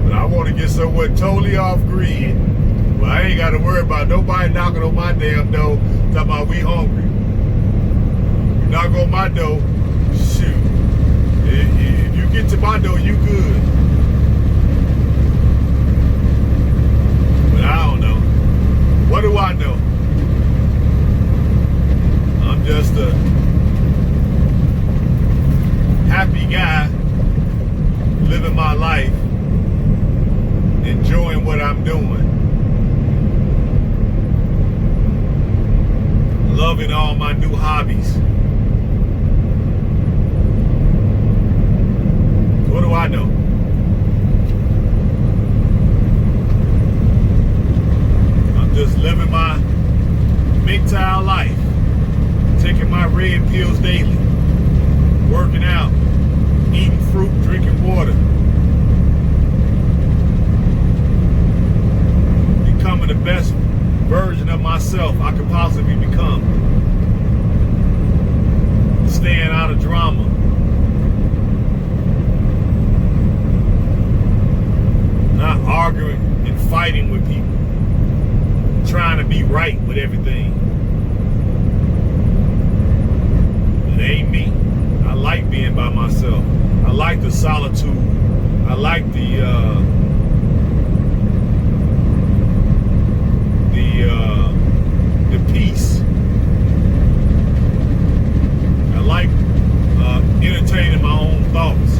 But I want to get somewhere totally off grid. Well, I ain't got to worry about nobody knocking on my damn door talking about we hungry. You knock on my door, shoot. If you get to my door, you good. But I don't know. What do I know? I'm just a happy guy living my life, enjoying what I'm doing, loving all my new hobbies. What do I know? I'm just living my Mgtow life, taking my red pills daily, working out, eating fruit, drinking water, becoming the best version of myself I could possibly become, staying out of drama, not arguing and fighting with people, trying to be right with everything. It ain't me. I like being by myself. I like the solitude. I like the peace. I like entertaining my own thoughts.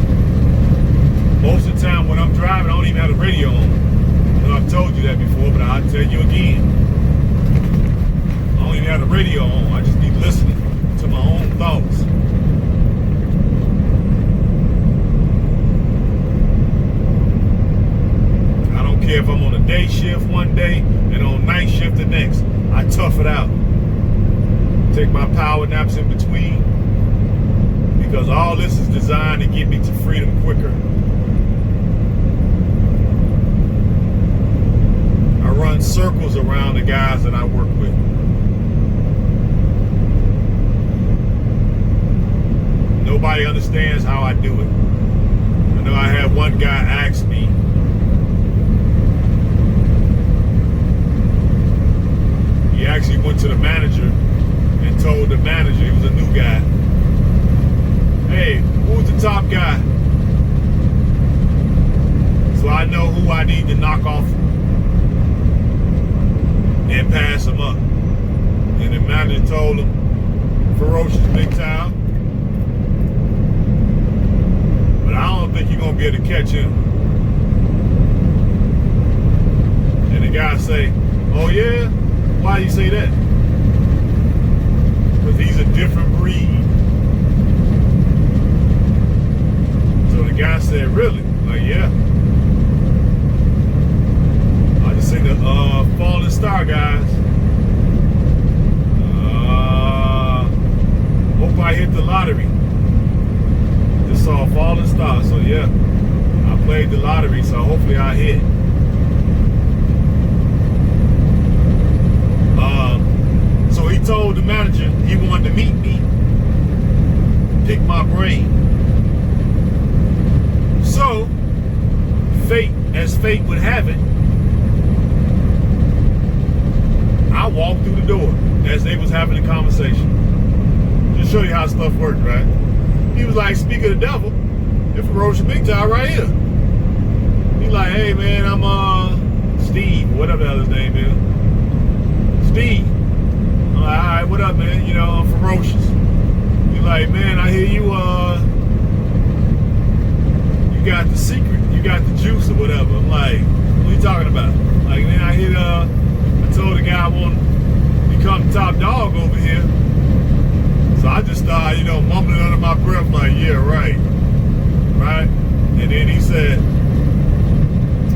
Most of the time when I'm driving, I don't even have the radio on. I know I've told you that before, but I'll tell you again. I don't even have the radio on. I just be listening to my own thoughts. I don't care if I'm on a day shift one day and on night shift the next. I tough it out. Take my power naps in between, because all this is designed to get me to freedom quicker. I run circles around the guys that I work with. Nobody understands how I do it. I know I had one guy ask me, he actually went to the manager and told the manager, he was a new guy, hey, who's the top guy? So I know who I need to knock off and pass him up. And the manager told him, Ferocious Mgtow. But I don't think you're gonna be able to catch him. And the guy say, oh yeah? Why do you say that? Because he's a different breed. So the guy said, really? Like, yeah. I just seen the Falling Star, guys. Hope I hit the lottery. Just saw Falling Star, so yeah. I played the lottery, so hopefully I hit. So he told the manager he wanted to meet me, pick my brain. So, as fate would have it, I walked through the door as they was having a conversation. Just show you how stuff works, right? He was like, speak of the devil, it's Ferocious Mgtow right here. He's like, hey man, I'm Steve, whatever the hell his name is, Steve. I'm like, all right, what up, man? You know, I'm ferocious. He's like, man, I hear you, you got the secret, you got the juice or whatever. I'm like, what are you talking about? Like, man, I told the guy I want to become top dog over here. So I just started, you know, mumbling under my breath like, yeah, right. Right? And then he said,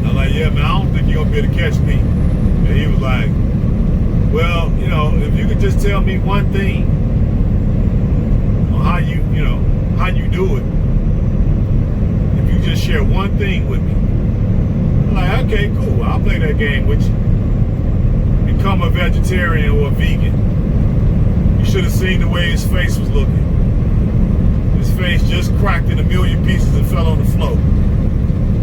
I'm like, yeah, man, I don't think you're going to be able to catch me. And he was like, well, you know, if you could just tell me one thing on how you do it. If you just share one thing with me. I'm like, okay, cool. I'll play that game with you. Become a vegetarian or a vegan. You should have seen the way his face was looking. His face just cracked in a million pieces and fell on the floor.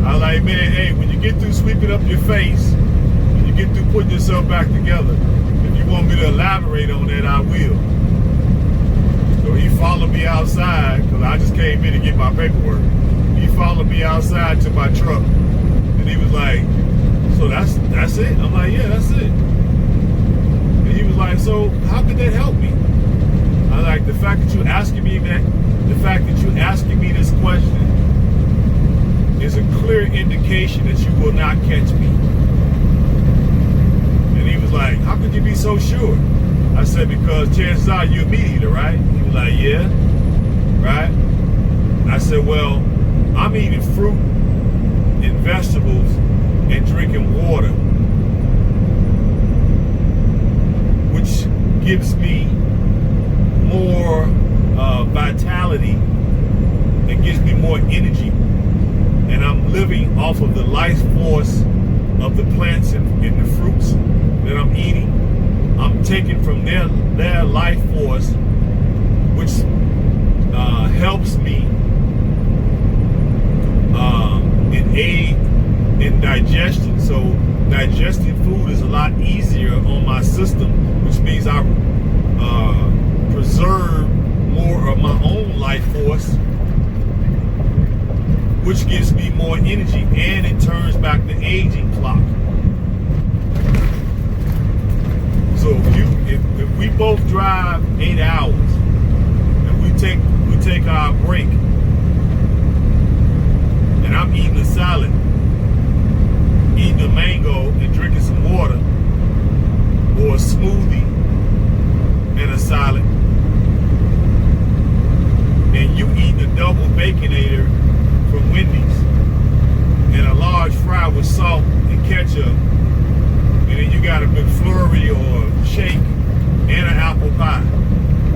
I was like, man, hey, when you get through sweeping up your face, when you get through putting yourself back together, if you want me to elaborate on that, I will. So he followed me outside, because I just came in to get my paperwork. He followed me outside to my truck, and he was like, so that's it? I'm like, yeah, that's it. And he was like, so how could that help me? I was like, the fact that you're asking me this question is a clear indication that you will not catch me. And he was like, how could you be so sure? I said, because chances are you're a meat eater, right? He was like, yeah, right? I said, well, I'm eating fruit and vegetables and drinking water, which gives me more vitality and gives me more energy. And I'm living off of the life force of the plants and the fruits that I'm eating. I'm taking from their life force, which helps me in aid in digestion. So digesting food is a lot easier on my system, which means I preserve more of my own life force, which gives me more energy, and it turns back the aging clock. So if we both drive 8 hours and we take our break, and I'm eating a salad, eating a mango and drinking some water, or a smoothie and a salad, and you eating a double Baconator from Wendy's and a large fry with salt and ketchup, and then you got a McFlurry or a shake and an apple pie,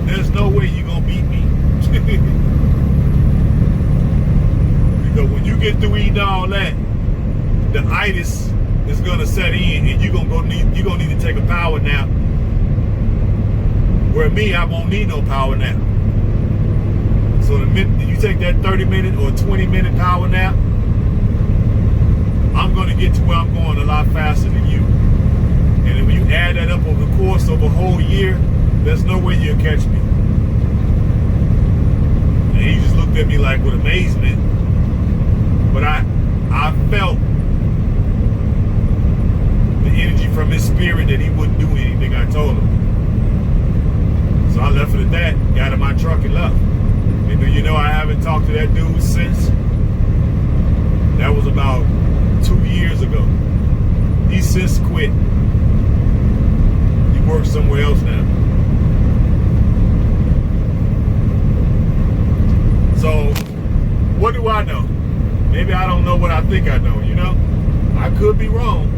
there's no way you're gonna beat me. Because when you get through eating all that, the itis is gonna set in, and you're gonna need to take a power nap. Where me, I won't need no power nap. So the minute you take that 30-minute or 20-minute power nap, I'm gonna get to where I'm going a lot faster than you. And when you add that up over the course of a whole year, there's no way you'll catch me. And he just looked at me like with amazement. But I felt the energy from his spirit that he wouldn't do anything I told him. So I left it at that, got in my truck and left. And do you know I haven't talked to that dude since? That was about 2 years ago. He since quit. He works somewhere else now. So, what do I know? Maybe I don't know what I think I know, you know? I could be wrong.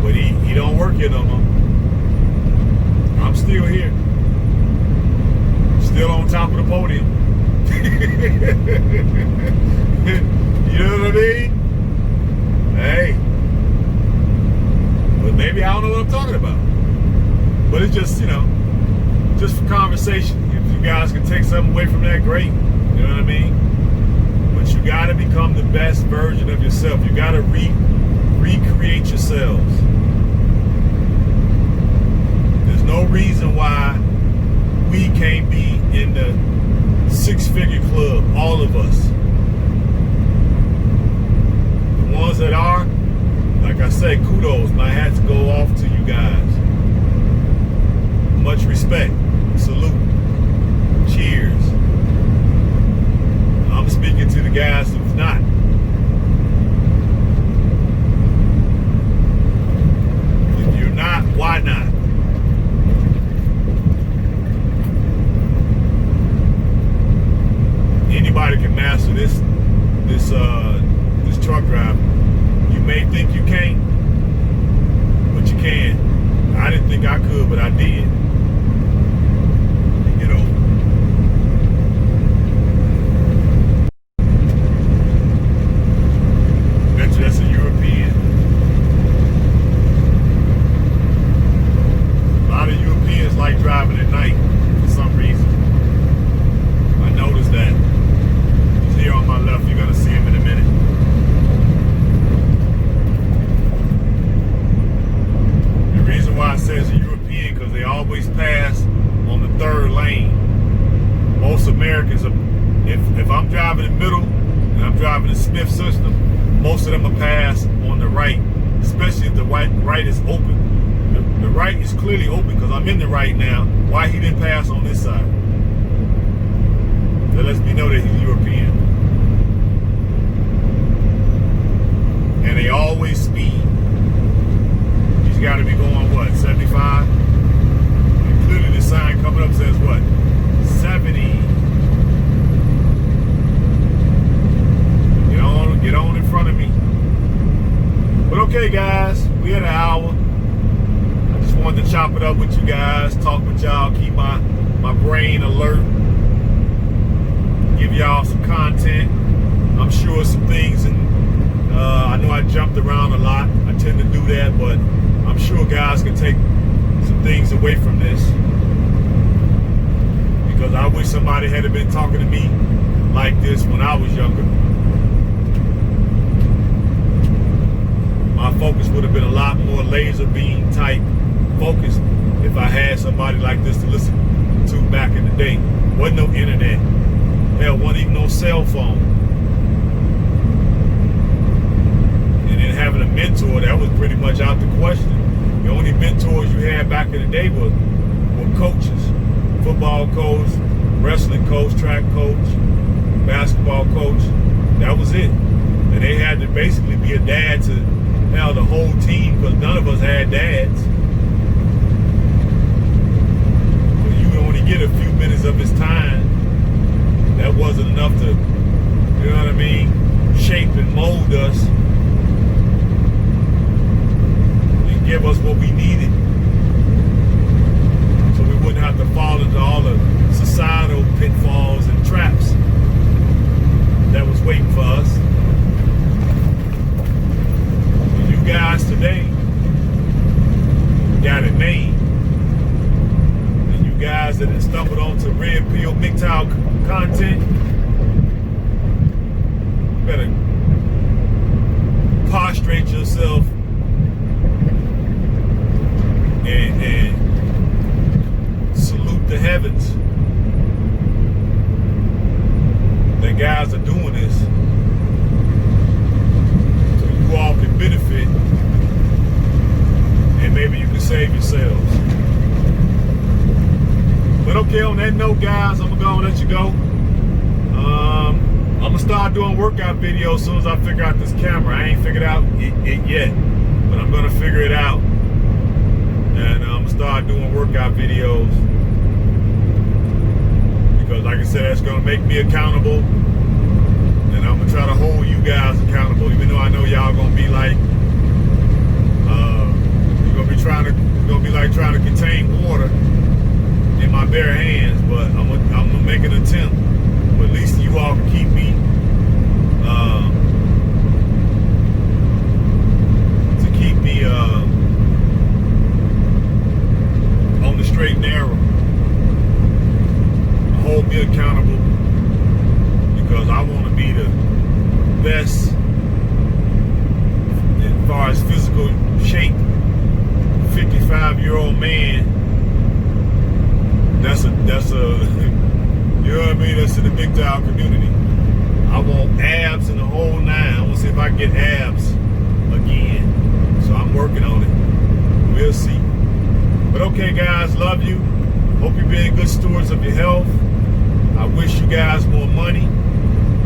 But he don't work here no more. I'm still here. Still on top of the podium. You know what I mean? Hey. But maybe I don't know what I'm talking about. But it's just, you know, just for conversation. If you guys can take something away from that, great. You know what I mean? But you got to become the best version of yourself. You got to recreate yourselves. There's no reason why we can't be in the 6-figure club, all of us. The ones that are, like I said, say kudos. My hats go off to you guys. Much respect. Salute. Cheers. I'm speaking to the guys who's not. If you're not, why not? Anybody can master this truck driving. You may think you can't, but you can. I didn't think I could, but I did. You know. That's a European. A lot of Europeans like driving at night for some reason. I noticed that. He's here on my left. You're gonna see him in a minute. The reason why I say it's a European because they always pass on the third lane. Most Americans are, if I'm driving in the middle and I'm driving the Smith system, most of them will pass on the right, especially if the right is open. The right is clearly open because I'm in the right now. Why he didn't pass on this side? That lets me know that he's European. And they always speed. He's got to be going, what, 75? And clearly the sign coming up says what? 70. Get on in front of me. But okay, guys, we had an hour. I just wanted to chop it up with you guys, talk with y'all, keep my brain alert, give y'all some content. I'm sure some things, and I know I jumped around a lot. I tend to do that, but I'm sure guys can take some things away from this, because I wish somebody had been talking to me like this when I was younger. My focus would have been a lot more laser beam type focus if I had somebody like this to listen to back in the day. Wasn't no internet. Hell, wasn't even no cell phone. And then having a mentor, that was pretty much out the question. The only mentors you had back in the day were coaches. Football coach, wrestling coach, track coach, basketball coach. That was it. And they had to basically be a dad to now the whole team, because none of us had dads. But you would only get a few minutes of his time. That wasn't enough to, you know what I mean, shape and mold us and give us what we needed, so we wouldn't have to fall into all the societal pitfalls and traps that was waiting for us. Guys today got it made, and you guys that have stumbled onto RedPill Mgtow content, you better prostrate yourself and salute the heavens that guys are doing this, so you all can benefit. And maybe you can save yourselves. But okay, on that note, guys, I'm gonna let you go. I'm gonna start doing workout videos as soon as I figure out this camera. I ain't figured out it yet, but I'm gonna figure it out. And I'm gonna start doing workout videos, because like I said, that's gonna make me accountable. And I'm gonna try to hold you guys accountable, even though I know y'all gonna be like, gonna be like trying to contain water in my bare hands, but I'm gonna make an attempt. But at least you all can keep me on the straight and narrow. Hold me accountable, because I want to be the best as far as physical shape. 55-year-old man. That's a you know what I mean? That's in the Mgtow community. I want abs in the whole nine. I want to see if I can get abs again. So Okay, guys, love you. Hope you're being good stewards of your health. I wish you guys more money.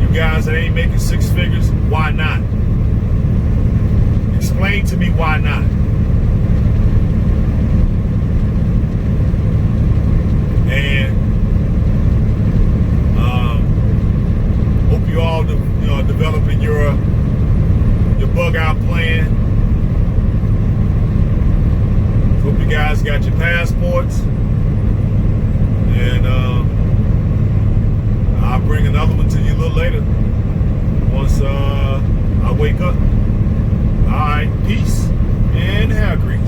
You guys that ain't making six figures, why not? Explain to me why not. And hope you all developing your bug out plan. Hope you guys got your passports. And I'll bring another one to you a little later once I wake up. All right, peace and hair grease.